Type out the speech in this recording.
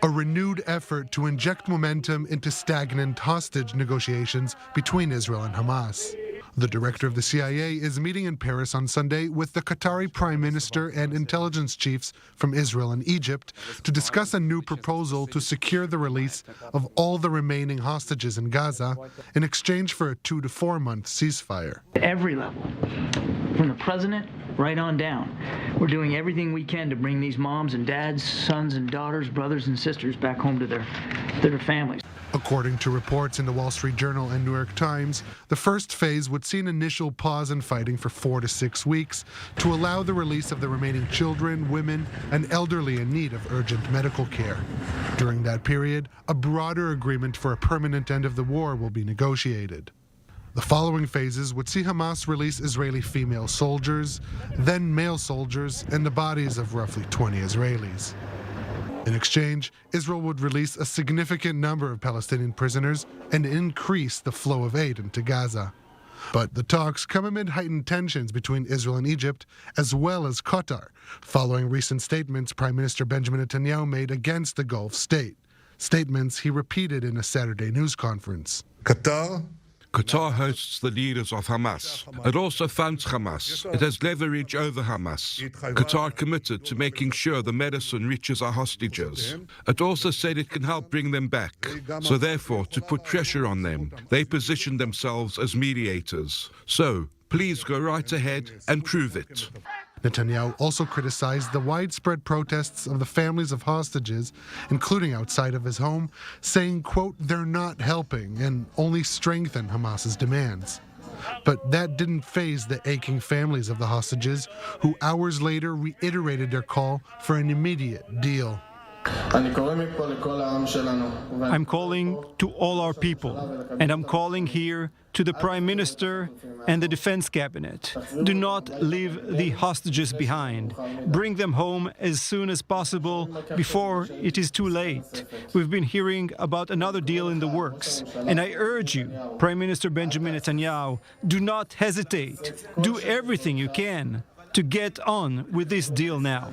a renewed effort to inject momentum into stagnant hostage negotiations between Israel and Hamas. The director of the CIA is meeting in Paris on Sunday with the Qatari Prime Minister and intelligence chiefs from Israel and Egypt to discuss a new proposal to secure the release of all the remaining hostages in Gaza in exchange for a 2 to 4 month ceasefire. At every level, from the president right on down, we're doing everything we can to bring these moms and dads, sons and daughters, brothers and sisters back home to their families. According to reports in the Wall Street Journal and New York Times, the first phase would see an initial pause in fighting for 4 to 6 weeks to allow the release of the remaining children, women, and elderly in need of urgent medical care. During that period, a broader agreement for a permanent end of the war will be negotiated. The following phases would see Hamas release Israeli female soldiers, then male soldiers, and the bodies of roughly 20 Israelis. In exchange, Israel would release a significant number of Palestinian prisoners and increase the flow of aid into Gaza. But the talks come amid heightened tensions between Israel and Egypt, as well as Qatar, following recent statements Prime Minister Benjamin Netanyahu made against the Gulf state, statements he repeated in a Saturday news conference. Qatar hosts the leaders of Hamas. It also funds Hamas. It has leverage over Hamas. Qatar committed to making sure the medicine reaches our hostages. It also said it can help bring them back. So therefore, to put pressure on them, they position themselves as mediators. So, please go right ahead and prove it. Netanyahu also criticized the widespread protests of the families of hostages, including outside of his home, saying, quote, they're not helping and only strengthen Hamas's demands. But that didn't faze the aching families of the hostages, who hours later reiterated their call for an immediate deal. I'm calling to all our people, and I'm calling here to the Prime Minister and the Defense Cabinet. Do not leave the hostages behind. Bring them home as soon as possible before it is too late. We've been hearing about another deal in the works, and I urge you, Prime Minister Benjamin Netanyahu, do not hesitate. Do everything you can to get on with this deal now.